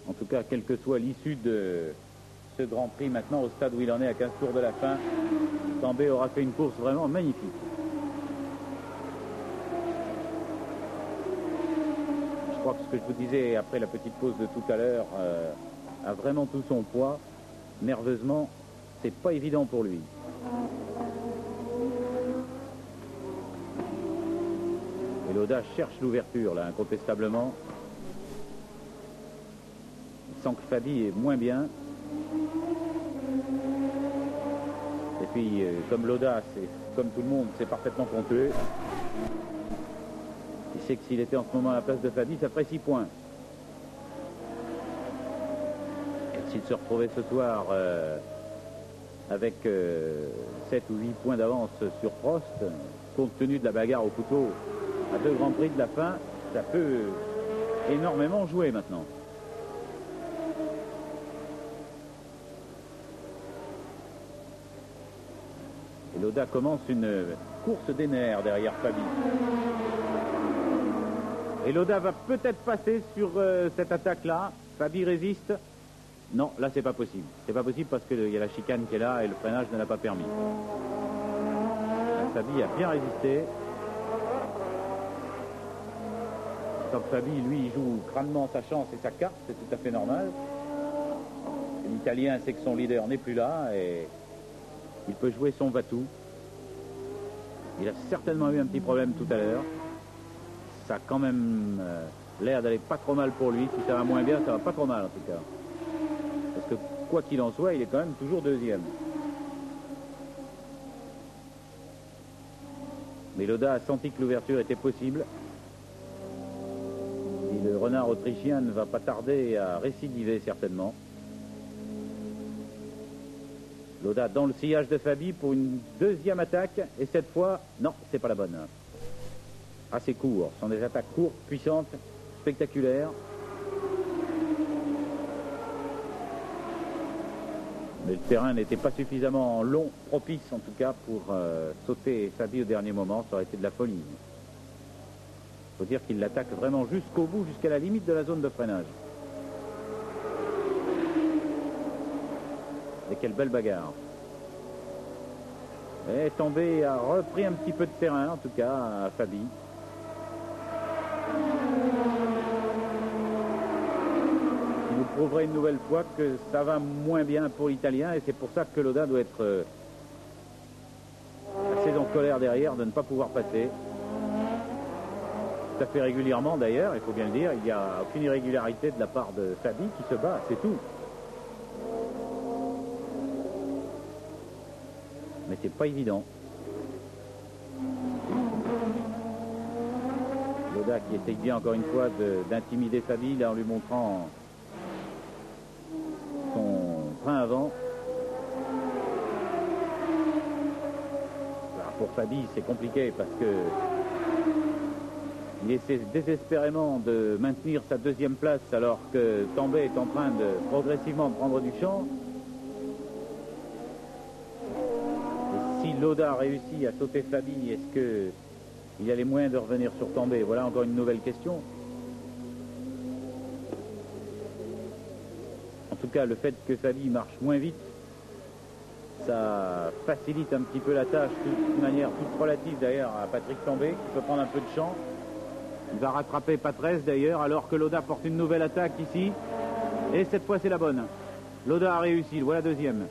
En tout cas, quelle que soit l'issue de ce Grand Prix maintenant au stade où il en est à 15 tours de la fin, Tambay aura fait une course vraiment magnifique. Je crois que ce que je vous disais après la petite pause de tout à l'heure a vraiment tout son poids. Nerveusement, c'est pas évident pour lui. Et Lauda cherche l'ouverture là, incontestablement. Il sent que Fabi est moins bien. Et puis, comme Lauda, c'est comme tout le monde, c'est parfaitement ponctué. Il sait que s'il était en ce moment à la place de Fabi, ça ferait 6 points. Et s'il se retrouvait ce soir avec 7 ou 8 points d'avance sur Prost, compte tenu de la bagarre au couteau à 2 grands prix de la fin, ça peut énormément jouer maintenant. Et Lauda commence une course des nerfs derrière Fabi. Et Lauda va peut-être passer sur cette attaque-là. Fabi résiste. Non, là c'est pas possible. C'est pas possible parce qu'il y a la chicane qui est là et le freinage ne l'a pas permis. Là, Fabi a bien résisté. Comme Fabi, lui, il joue crânement sa chance et sa carte, c'est tout à fait normal. L'Italien sait que son leader n'est plus là et il peut jouer son va-tout. Il a certainement eu un petit problème tout à l'heure. Ça a quand même l'air d'aller pas trop mal pour lui. Si ça va moins bien, ça va pas trop mal en tout cas. Parce que quoi qu'il en soit, il est quand même toujours deuxième. Mais Lauda a senti que l'ouverture était possible. Et le renard autrichien ne va pas tarder à récidiver certainement. Lauda dans le sillage de Fabi pour une deuxième attaque. Et cette fois, non, c'est pas la bonne. Assez court. Ce sont des attaques courtes, puissantes, spectaculaires. Mais le terrain n'était pas suffisamment long, propice en tout cas, pour sauter Fabi au dernier moment. Ça aurait été de la folie. Il faut dire qu'il l'attaque vraiment jusqu'au bout, jusqu'à la limite de la zone de freinage. Et quelle belle bagarre. Et Tambay a repris un petit peu de terrain, en tout cas, à Fabi. Il nous prouverait une nouvelle fois que ça va moins bien pour l'Italien et c'est pour ça que Lauda doit être assez en colère derrière de ne pas pouvoir passer. Ça fait régulièrement d'ailleurs, il faut bien le dire, il n'y a aucune irrégularité de la part de Fabi qui se bat, c'est tout. Mais c'est pas évident. Lauda qui essaye bien encore une fois d'intimider Fabi là en lui montrant son frein avant. Alors pour Fabi c'est compliqué parce que il essaie désespérément de maintenir sa deuxième place alors que Tambay est en train de progressivement prendre du champ. Et si Lauda réussit à sauter Fabi, est-ce que il y a les moyens de revenir sur Tambay? Voilà encore une nouvelle question. En tout cas, le fait que Fabi marche moins vite, ça facilite un petit peu la tâche de manière toute relative d'ailleurs à Patrick Tambay qui peut prendre un peu de champ. Il va rattraper Patrese d'ailleurs alors que Lauda porte une nouvelle attaque ici. Et cette fois c'est la bonne. Lauda a réussi, voilà deuxième.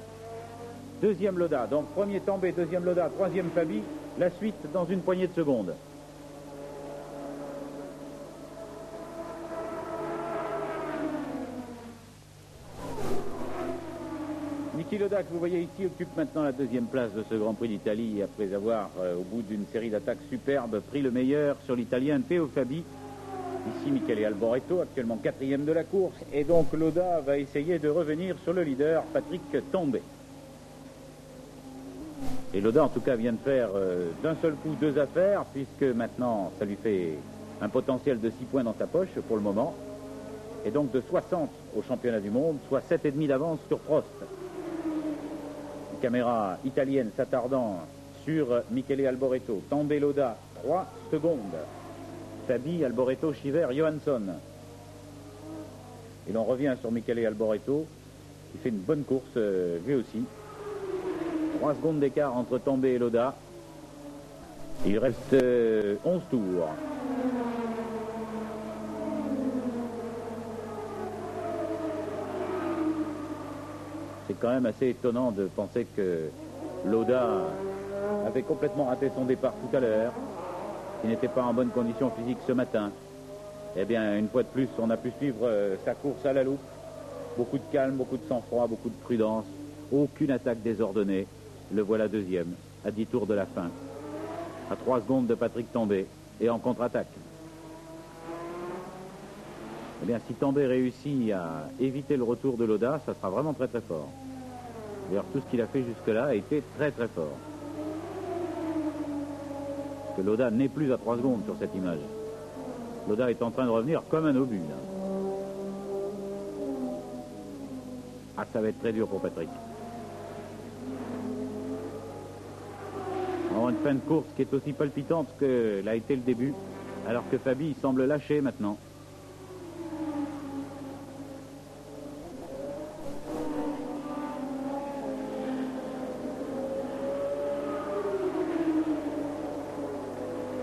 Deuxième Lauda, donc premier Tambay, deuxième Lauda, troisième Fabi. La suite dans une poignée de secondes. Niki Lauda, que vous voyez ici, occupe maintenant la deuxième place de ce Grand Prix d'Italie après avoir, au bout d'une série d'attaques superbes, pris le meilleur sur l'Italien Teo Fabi. Ici, Michele Alboreto, actuellement quatrième de la course. Et donc, Lauda va essayer de revenir sur le leader, Patrick Tambay. Et Lauda, en tout cas, vient de faire d'un seul coup 2 affaires, puisque maintenant, ça lui fait un potentiel de 6 points dans sa poche pour le moment. Et donc de 60 au championnat du monde, soit 7,5 d'avance sur Prost. Caméra italienne s'attardant sur Michele Alboreto. Tambay Lauda, 3 secondes. Fabi, Alboreto, Chiver, Johansson. Et l'on revient sur Michele Alboreto, qui fait une bonne course lui aussi. 3 secondes d'écart entre Tambay et Lauda. Il reste 11 tours. C'est quand même assez étonnant de penser que Lauda avait complètement raté son départ tout à l'heure, qu'il n'était pas en bonne condition physique ce matin. Eh bien, une fois de plus, on a pu suivre sa course à la loupe. Beaucoup de calme, beaucoup de sang-froid, beaucoup de prudence. Aucune attaque désordonnée. Le voilà deuxième, à 10 tours de la fin. À 3 secondes de Patrick Tambay et en contre-attaque. Eh bien, si Tambay réussit à éviter le retour de Lauda, ça sera vraiment très très fort. D'ailleurs, tout ce qu'il a fait jusque-là a été très très fort. Parce que Lauda n'est plus à 3 secondes sur cette image. Lauda est en train de revenir comme un obus, là. Ah, ça va être très dur pour Patrick. On a une fin de course qui est aussi palpitante que l'a été le début, alors que Fabi semble lâcher maintenant.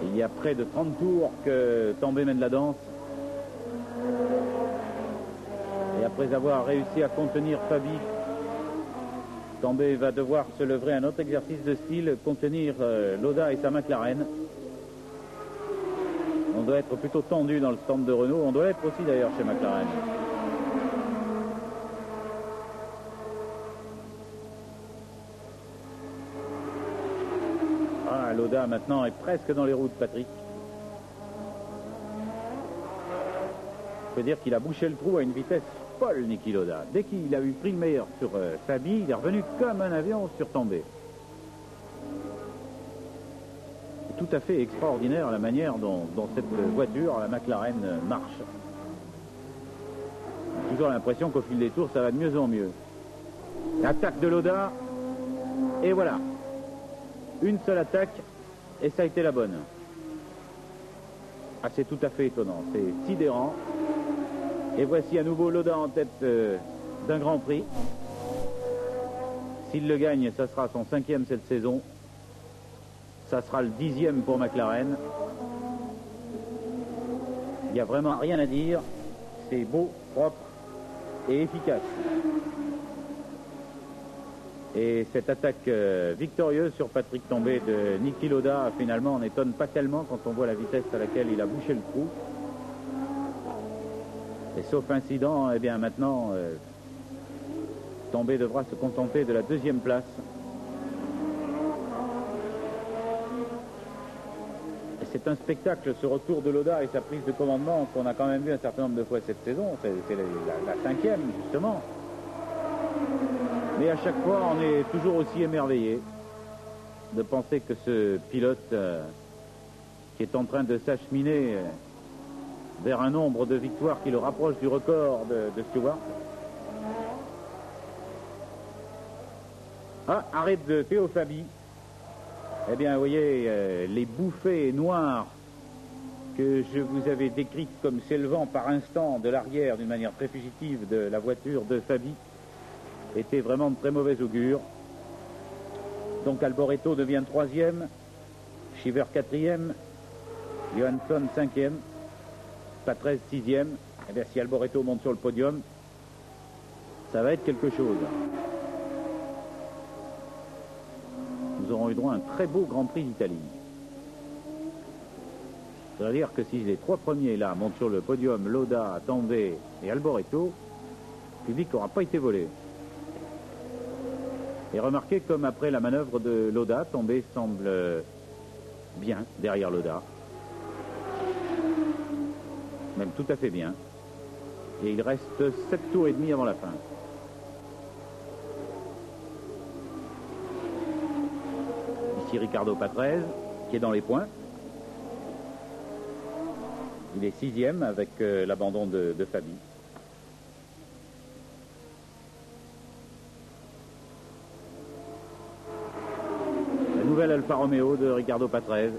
Il y a près de 30 tours que Tambay mène la danse. Et après avoir réussi à contenir Fabi, Tambay va devoir se lever à un autre exercice de style, contenir Lauda et sa McLaren. On doit être plutôt tendu dans le stand de Renault. On doit l'être aussi d'ailleurs chez McLaren. Ah, Lauda maintenant est presque dans les roues de Patrick. Je peux dire qu'il a bouché le trou à une vitesse folle, Niki Lauda. Dès qu'il a eu pris le meilleur sur Fabi, il est revenu comme un avion sur Tambay. C'est tout à fait extraordinaire la manière dont cette voiture, la McLaren, marche. J'ai toujours l'impression qu'au fil des tours, ça va de mieux en mieux. Attaque de Lauda, et voilà. Une seule attaque, et ça a été la bonne. Ah, c'est tout à fait étonnant, c'est sidérant. Et voici à nouveau Lauda en tête d'un Grand Prix. S'il le gagne, ça sera son 5e cette saison. Ça sera le 10e pour McLaren. Il n'y a vraiment rien à dire. C'est beau, propre et efficace. Et cette attaque victorieuse sur Patrick Tambay de Niki Lauda, finalement, n'étonne pas tellement quand on voit la vitesse à laquelle il a bouché le trou. Et sauf incident, eh bien maintenant, Tambay devra se contenter de la 2e place. Et c'est un spectacle, ce retour de Lauda et sa prise de commandement qu'on a quand même vu un certain nombre de fois cette saison. C'est la 5e, justement. Mais à chaque fois, on est toujours aussi émerveillé de penser que ce pilote qui est en train de s'acheminer vers un nombre de victoires qui le rapproche du record de Stewart. Ah, arrêt de Théo Fabi. Eh bien, vous voyez, les bouffées noires que je vous avais décrites comme s'élevant par instant de l'arrière d'une manière très fugitive de la voiture de Fabi étaient vraiment de très mauvais augure. Donc Alboreto devient 3e, Shiver 4e, Johansson 5e, Patrese 6e. Eh bien, si Alboreto monte sur le podium, ça va être quelque chose. Nous aurons eu droit à un très beau Grand Prix d'Italie. C'est-à-dire que si les 3 premiers là montent sur le podium, Lauda, Tambay et Alboreto, le public n'aura pas été volé. Et remarquez comme après la manœuvre de Lauda, Tambay semble bien derrière Lauda. Même tout à fait bien. Et il reste 7 tours et demi avant la fin. Ici Ricardo Patrese, qui est dans les points. Il est 6e avec l'abandon de Fabi. La nouvelle Alfa Romeo de Ricardo Patrese.